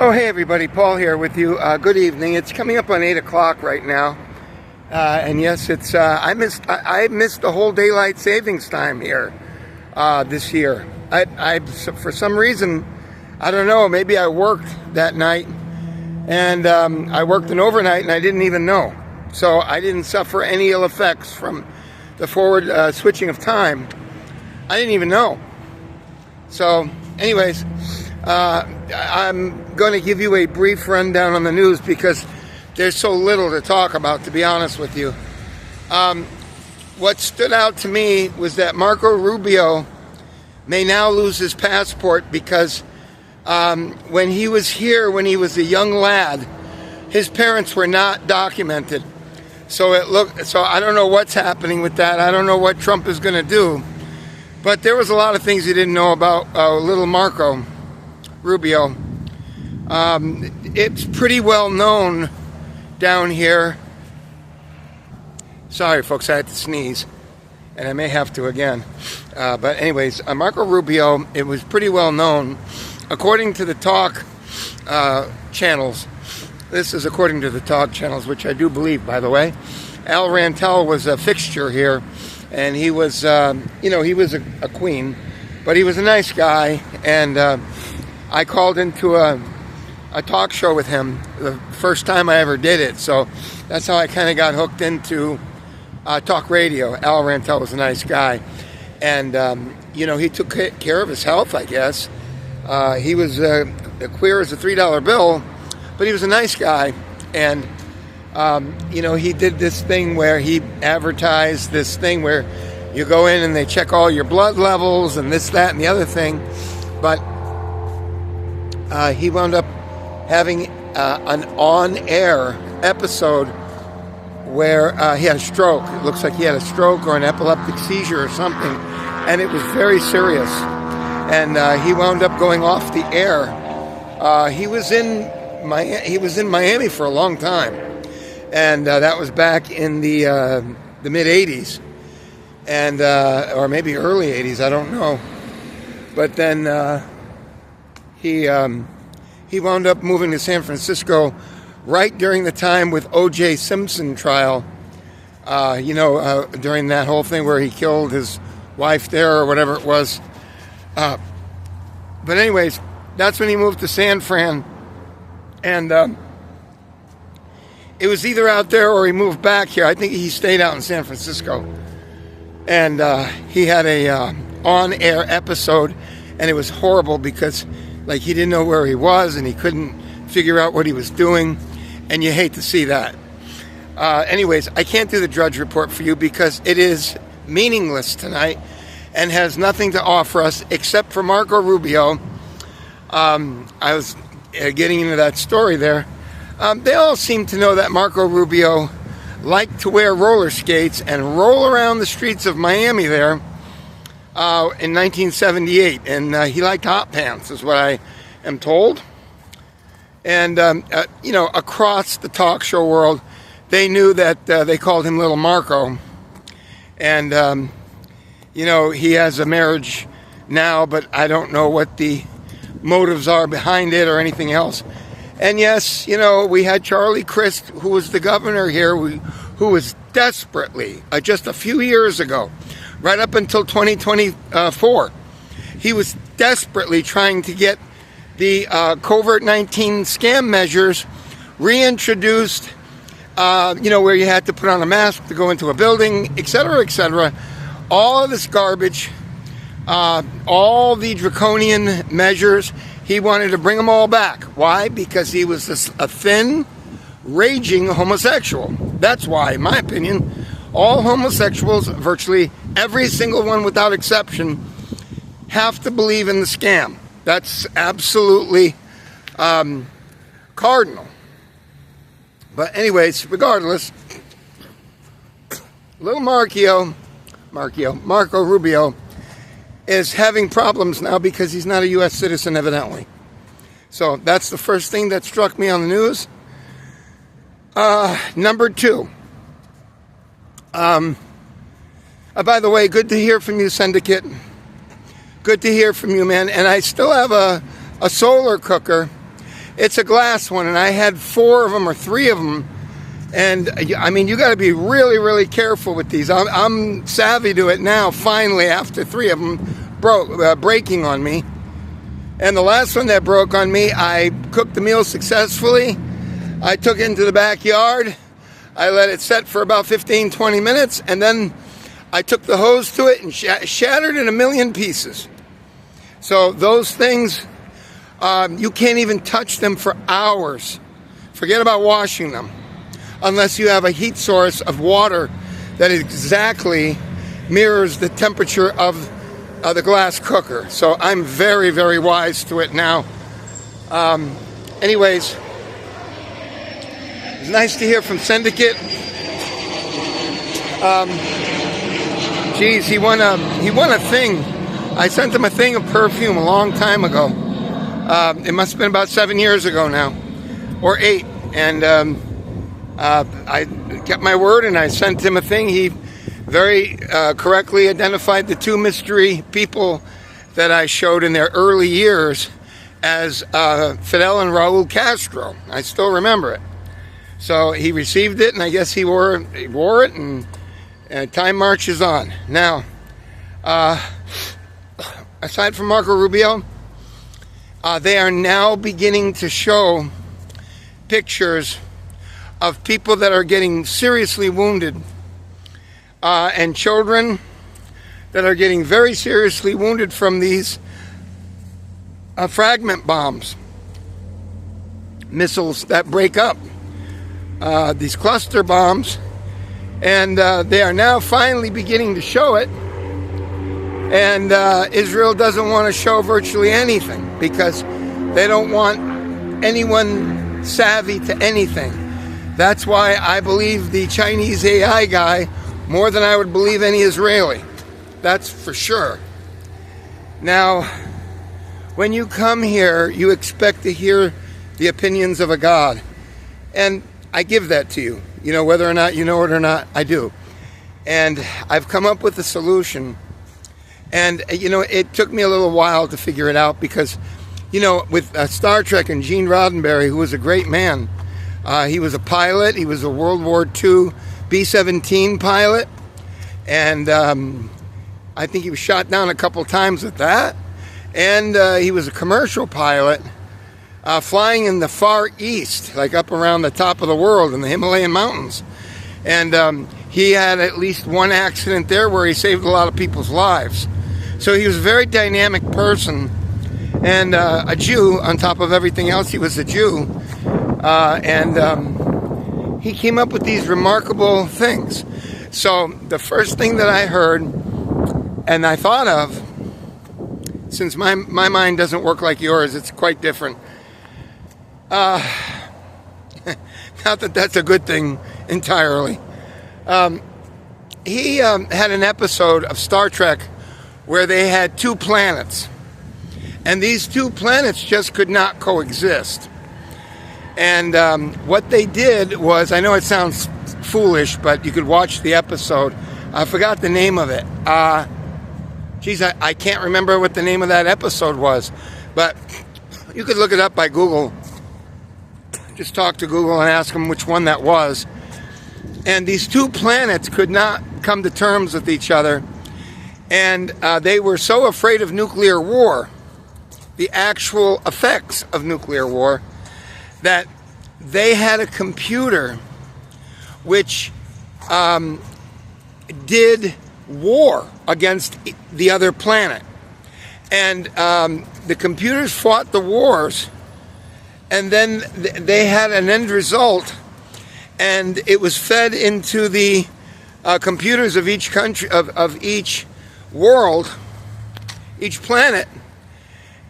Oh, hey everybody, Paul here with you. Good evening. It's coming up on 8 o'clock right now. And yes, it's I missed the whole daylight savings time here this year. For some reason, I don't know, maybe I worked that night and I worked an overnight and I didn't even know. So I didn't suffer any ill effects from the forward switching of time. I didn't even know. So anyways, I'm going to give you a brief rundown on the news because there's so little to talk about, to be honest with you. What stood out to me was that Marco Rubio may now lose his passport because when he was here, when he was a young lad, his parents were not documented. So I don't know what's happening with that. I don't know what Trump is going to do. But there was a lot of things he didn't know about little Marco Rubio. It's pretty well known down here. Sorry, folks, I had to sneeze, and I may have to again. But anyways, Marco Rubio, it was pretty well known. According to the talk channels, this is according to the talk channels, which I do believe, by the way, Al Rantel was a fixture here. And he was, he was a queen, but he was a nice guy. And I called into a talk show with him the first time I ever did it. So that's how I kind of got hooked into talk radio. Al Rantel was a nice guy. And, he took care of his health, I guess. He was queer as a $3 bill, but he was a nice guy. And he did this thing where he advertised this thing where you go in and they check all your blood levels and this, that, and the other thing. But he wound up having an on-air episode where he had a stroke. It looks like he had a stroke or an epileptic seizure or something, and it was very serious. And he wound up going off the air. He was in Miami for a long time. And that was back in the mid 80s, and or maybe early 80s, I don't know. But then he wound up moving to San Francisco right during the time with O.J. Simpson trial. During that whole thing where he killed his wife there or whatever it was. But anyways, that's when he moved to San Fran, and. It was either out there or he moved back here. I think he stayed out in San Francisco. And he had a on-air episode, and it was horrible because he didn't know where he was and he couldn't figure out what he was doing, and you hate to see that. Anyways, I can't do the Drudge Report for you because it is meaningless tonight and has nothing to offer us except for Marco Rubio. I was getting into that story there. They all seem to know that Marco Rubio liked to wear roller skates and roll around the streets of Miami there in 1978. And he liked hot pants, is what I am told. And, across the talk show world, they knew that they called him Little Marco. And, he has a marriage now, but I don't know what the motives are behind it or anything else. And yes, we had Charlie Crist, who was the governor here, who was desperately, just a few years ago, right up until 2024, he was desperately trying to get the COVID-19 scam measures reintroduced, where you had to put on a mask to go into a building, et cetera, et cetera. All of this garbage, all the draconian measures. He wanted to bring them all back. Why? Because he was a thin, raging homosexual. That's why, in my opinion, all homosexuals, virtually every single one without exception, have to believe in the scam. That's absolutely cardinal. But anyways, regardless, little Marco Rubio, is having problems now because he's not a U.S. citizen, evidently. So that's the first thing that struck me on the news. Number two. By the way, good to hear from you, Syndicate. Good to hear from you, man. And I still have a solar cooker It's a glass one, and I had 4 of them or 3 of them. And I mean, you got to be really, really careful with these. I'm savvy to it now, finally, after 3 of them breaking on me. And the last one that broke on me, I cooked the meal successfully. I took it into the backyard. I let it set for about 15, 20 minutes. And then I took the hose to it and shattered it in a million pieces. So those things, you can't even touch them for hours. Forget about washing them. Unless you have a heat source of water that exactly mirrors the temperature of the glass cooker. So I'm very, very wise to it now. Anyways, it's nice to hear from Syndicate. Geez, he won a thing. I sent him a thing of perfume a long time ago. It must have been about 7 years ago now, or 8. And I kept my word, and I sent him a thing. He very correctly identified the 2 mystery people that I showed in their early years as Fidel and Raul Castro. I still remember it. So he received it, and I guess he wore it, and time marches on. Now, aside from Marco Rubio, they are now beginning to show pictures of people that are getting seriously wounded, and children that are getting very seriously wounded from these fragment bombs, missiles that break up, these cluster bombs, and they are now finally beginning to show it. And Israel doesn't want to show virtually anything because they don't want anyone savvy to anything. That's why I believe the Chinese AI guy more than I would believe any Israeli. That's for sure. Now, when you come here, you expect to hear the opinions of a God. And I give that to you. You know, whether or not you know it or not, I do. And I've come up with a solution. And, you know, it took me a little while to figure it out because, you know, with Star Trek and Gene Roddenberry, who was a great man, he was a pilot. He was a World War II B-17 pilot. And I think he was shot down a couple times with that. And he was a commercial pilot flying in the Far East, like up around the top of the world in the Himalayan mountains. And he had at least one accident there where he saved a lot of people's lives. So he was a very dynamic person. And a Jew, on top of everything else, he was a Jew. And he came up with these remarkable things. So the first thing that I heard and I thought of, since my mind doesn't work like yours, it's quite different. Not that that's a good thing entirely. He had an episode of Star Trek where they had 2 planets. And these 2 planets just could not coexist. And what they did was, I know it sounds foolish, but you could watch the episode. I forgot the name of it. Geez, I can't remember what the name of that episode was. But you could look it up by Google. Just talk to Google and ask them which one that was. And these 2 planets could not come to terms with each other. And they were so afraid of nuclear war, the actual effects of nuclear war, that they had a computer which did war against the other planet. And the computers fought the wars, and then they had an end result, and it was fed into the computers of each country, of each world, each planet,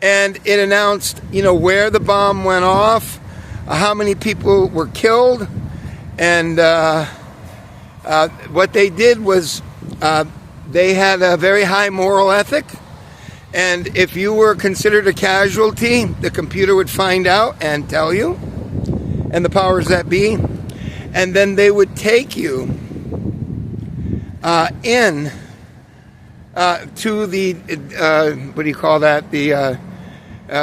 and it announced, you know, where the bomb went off, how many people were killed, and what they did was they had a very high moral ethic, and if you were considered a casualty, the computer would find out and tell you, and the powers that be, and then they would take you in to the what do you call that? The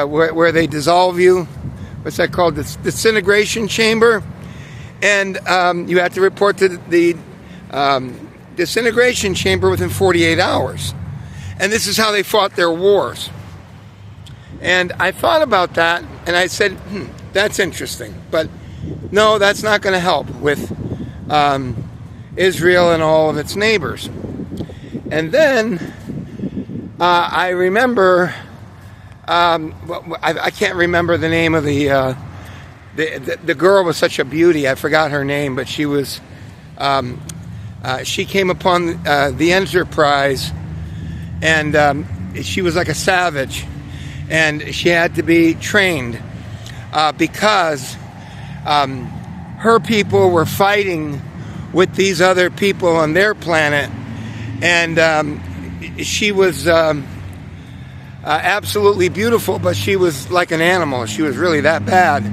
where they dissolve you, what's that called? The disintegration chamber. And you had to report to the disintegration chamber within 48 hours. And this is how they fought their wars. And I thought about that, and I said, that's interesting. But no, that's not going to help with Israel and all of its neighbors. And then I remember, I can't remember the name of the girl was such a beauty. I forgot her name, but she was, she came upon the Enterprise, and she was like a savage, and she had to be trained because her people were fighting with these other people on their planet, and she was absolutely beautiful, but she was like an animal. She was really that bad.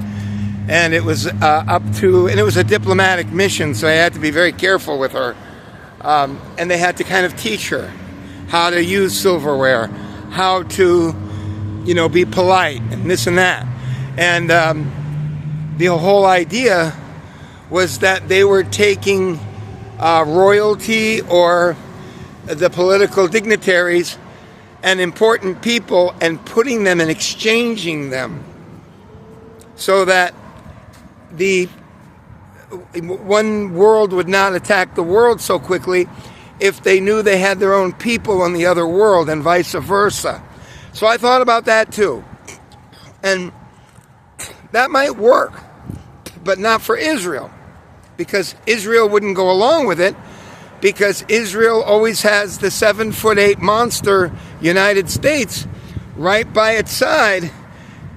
And it was and it was a diplomatic mission, so I had to be very careful with her. And they had to kind of teach her how to use silverware, how to, be polite, and this and that. And the whole idea was that they were taking royalty or the political dignitaries and important people and putting them and exchanging them so that the one world would not attack the world so quickly if they knew they had their own people on the other world, and vice versa. So I thought about that too. And that might work, but not for Israel, because Israel wouldn't go along with it, because Israel always has the 7'8" monster United States right by its side.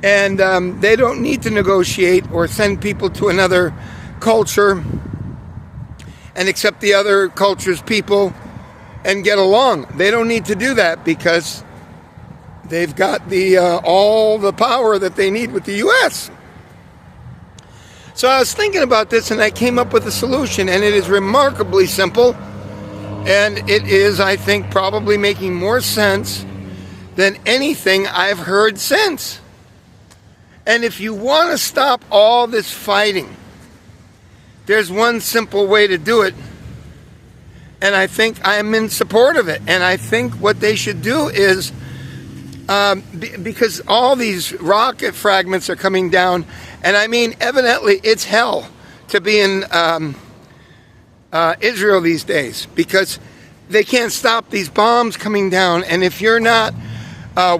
And they don't need to negotiate or send people to another culture and accept the other culture's people and get along. They don't need to do that because they've got the all the power that they need with the U.S. So I was thinking about this, and I came up with a solution, and it is remarkably simple, and it is, I think, probably making more sense than anything I've heard since. And if you want to stop all this fighting, there's one simple way to do it. And I think I'm in support of it. And I think what they should do is, because all these rocket fragments are coming down, and I mean, evidently it's hell to be in Israel these days, because they can't stop these bombs coming down. And if you're not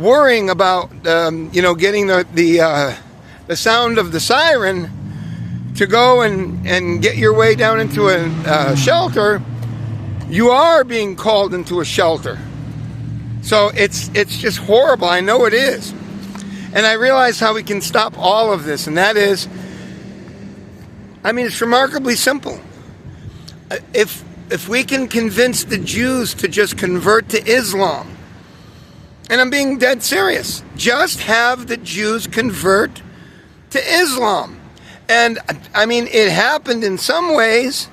worrying about, getting the sound of the siren to go and get your way down into a shelter, you are being called into a shelter. So it's just horrible. I know it is. And I realize how we can stop all of this, and that is, it's remarkably simple. If we can convince the Jews to just convert to Islam, and I'm being dead serious, just have the Jews convert to Islam. And it happened in some ways.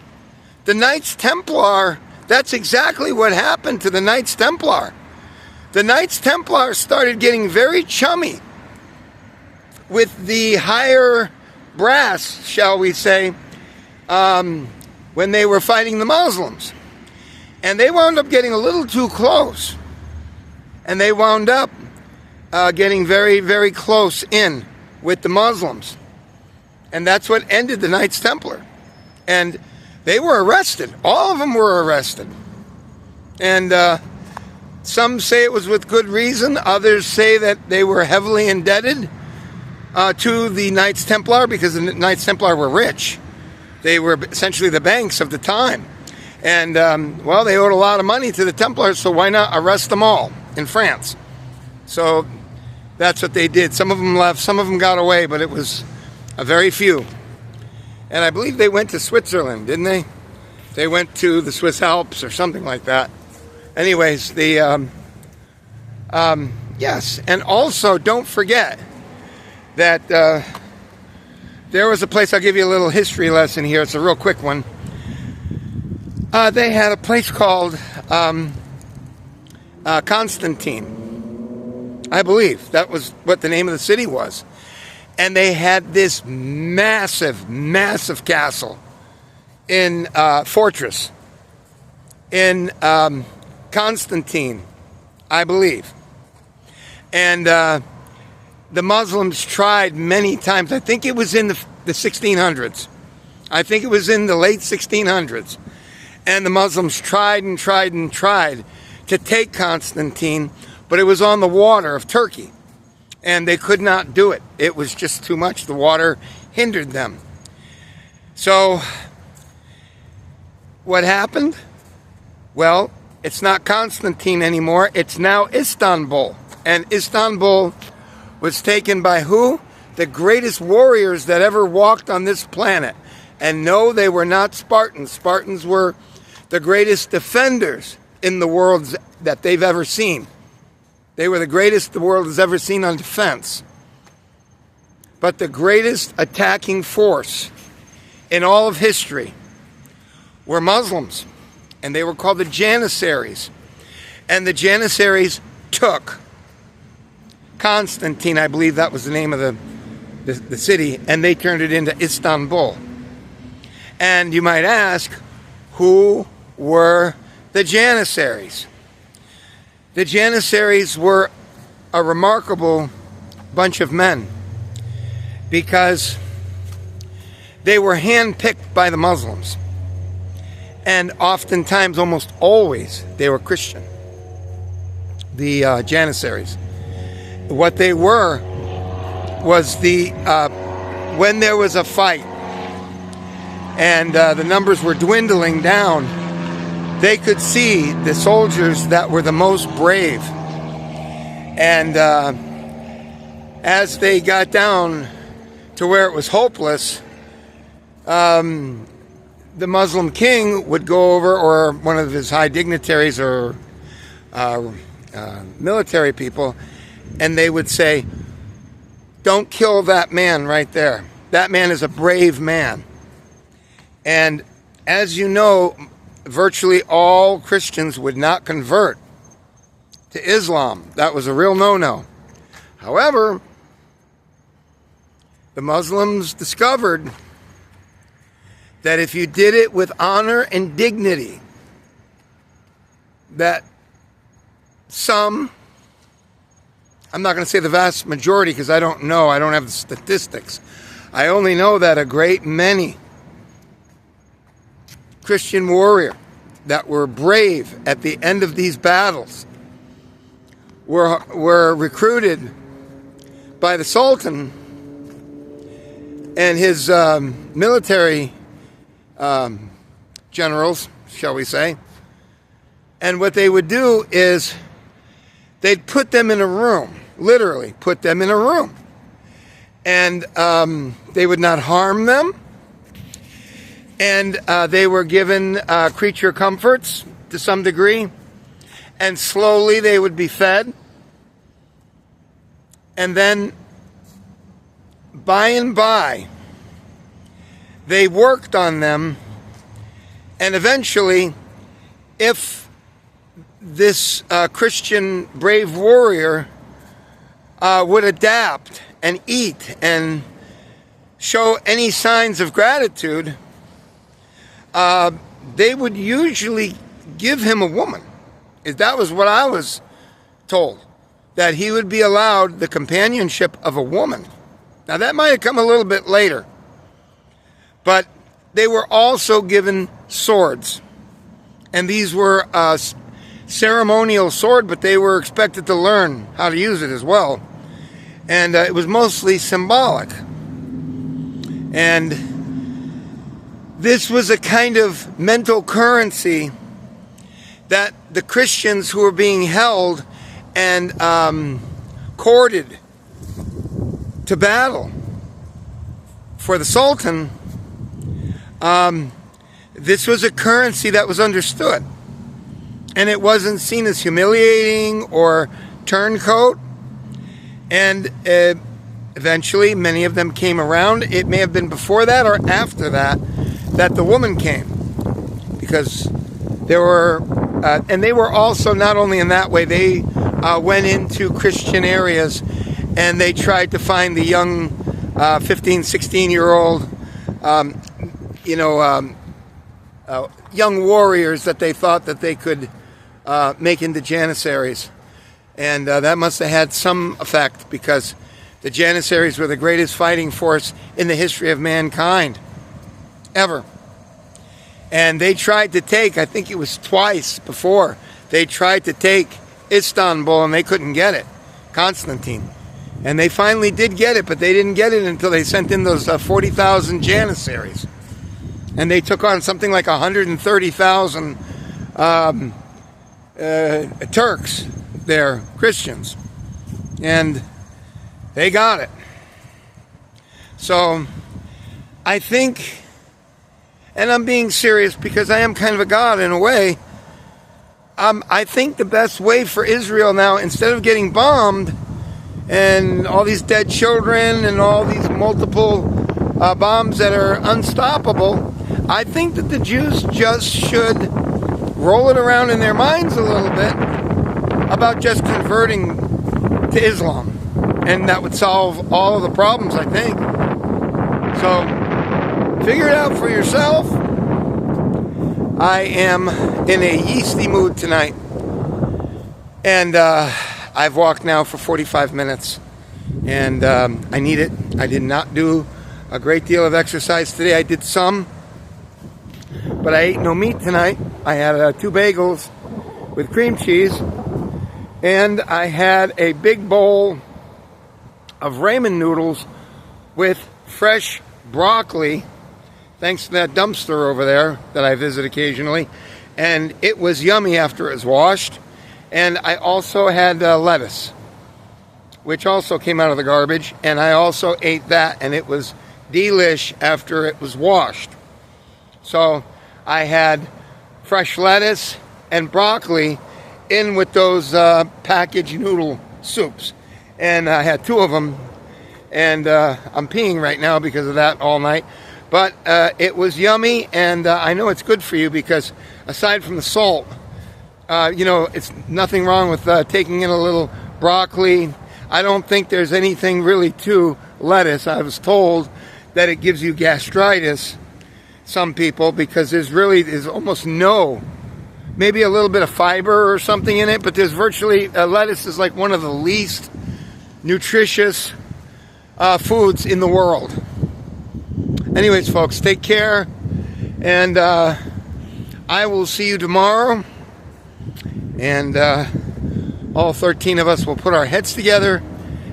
The Knights Templar, that's exactly what happened to the Knights Templar. The Knights Templar started getting very chummy with the higher brass, shall we say, when they were fighting the Muslims. And they wound up getting a little too close. And they wound up getting very, very close in with the Muslims. And that's what ended the Knights Templar. And they were arrested. All of them were arrested. And some say it was with good reason. Others say that they were heavily indebted to the Knights Templar, because the Knights Templar were rich. They were essentially the banks of the time. And, they owed a lot of money to the Templars, so why not arrest them all in France? So that's what they did. Some of them left, some of them got away, but it was a very few. And I believe they went to Switzerland, didn't they? They went to the Swiss Alps or something like that. Anyways, yes. And also, don't forget that there was a place, I'll give you a little history lesson here. It's a real quick one. They had a place called Constantine. I believe that was what the name of the city was. And they had this massive, massive castle in fortress in Constantine, I believe. And the Muslims tried many times. I think it was in the 1600s. I think it was in the late 1600s. And the Muslims tried and tried and tried to take Constantine, but it was on the water of Turkey. And they could not do it. It was just too much. The water hindered them. So, what happened? Well, it's not Constantine anymore. It's now Istanbul. And Istanbul was taken by who? The greatest warriors that ever walked on this planet. And no, they were not Spartans. Spartans were the greatest defenders in the world that they've ever seen. They were the greatest the world has ever seen on defense. But the greatest attacking force in all of history were Muslims. And they were called the Janissaries. And the Janissaries took Constantine, I believe that was the name of the city, and they turned it into Istanbul. And you might ask, who were the Janissaries? The Janissaries were a remarkable bunch of men because they were handpicked by the Muslims. And oftentimes, almost always, they were Christian. The Janissaries. What they were was when there was a fight and the numbers were dwindling down, they could see the soldiers that were the most brave. And as they got down to where it was hopeless, the Muslim king would go over, or one of his high dignitaries or military people, and they would say, "Don't kill that man right there. That man is a brave man." And as you know, virtually all Christians would not convert to Islam. That was a real no-no. However, the Muslims discovered that if you did it with honor and dignity, that some, I'm not going to say the vast majority because I don't know, I don't have the statistics. I only know that a great many Christian warriors that were brave at the end of these battles were recruited by the Sultan and his military generals, shall we say. And what they would do is they'd put them in a room, literally put them in a room. And they would not harm them. And they were given creature comforts to some degree. And slowly they would be fed. And then by and by, they worked on them. And eventually, if this Christian brave warrior would adapt and eat and show any signs of gratitude, they would usually give him a woman. That was what I was told, that he would be allowed the companionship of a woman. Now that might have come a little bit later, but they were also given swords. And these were ceremonial sword, but they were expected to learn how to use it as well. And it was mostly symbolic. And this was a kind of mental currency that the Christians who were being held and courted to battle for the Sultan, this was a currency that was understood. And it wasn't seen as humiliating or turncoat. And eventually, many of them came around. It may have been before that or after that the woman came. Because there were, and they were also not only in that way, they went into Christian areas and they tried to find the young 15, 16-year-old, young warriors that they thought that they could make into Janissaries. And that must have had some effect, because the Janissaries were the greatest fighting force in the history of mankind, ever. And they tried to take, I think it was twice before, they tried to take Istanbul and they couldn't get it, Constantine. And they finally did get it, but they didn't get it until they sent in those 40,000 Janissaries. And they took on something like 130,000 Turks, they're Christians. And they got it. So I think, and I'm being serious because I am kind of a god in a way, I think the best way for Israel now, instead of getting bombed and all these dead children and all these multiple bombs that are unstoppable, I think that the Jews just should roll it around in their minds a little bit about just converting to Islam. And that would solve all of the problems, I think. So, figure it out for yourself. I am in a yeasty mood tonight. And I've walked now for 45 minutes. And I need it. I did not do a great deal of exercise today. I did some. But I ate no meat tonight. I had 2 bagels with cream cheese. And I had a big bowl of ramen noodles with fresh broccoli, thanks to that dumpster over there that I visit occasionally. And it was yummy after it was washed. And I also had lettuce, which also came out of the garbage. And I also ate that, and it was delish after it was washed. So I had fresh lettuce and broccoli in with those packaged noodle soups. And I had 2 of them, and I'm peeing right now because of that all night. But it was yummy, and I know it's good for you because aside from the salt, it's nothing wrong with taking in a little broccoli. I don't think there's anything really to lettuce. I was told that it gives you gastritis, some people, because there's almost no, maybe a little bit of fiber or something in it, but there's virtually, lettuce is like one of the least nutritious foods in the world. Anyways, folks, take care, and I will see you tomorrow, and all 13 of us will put our heads together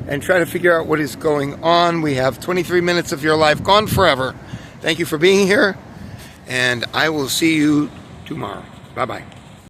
and try to figure out what is going on. We have 23 minutes of your life gone forever. Thank you for being here, and I will see you tomorrow. Bye-bye.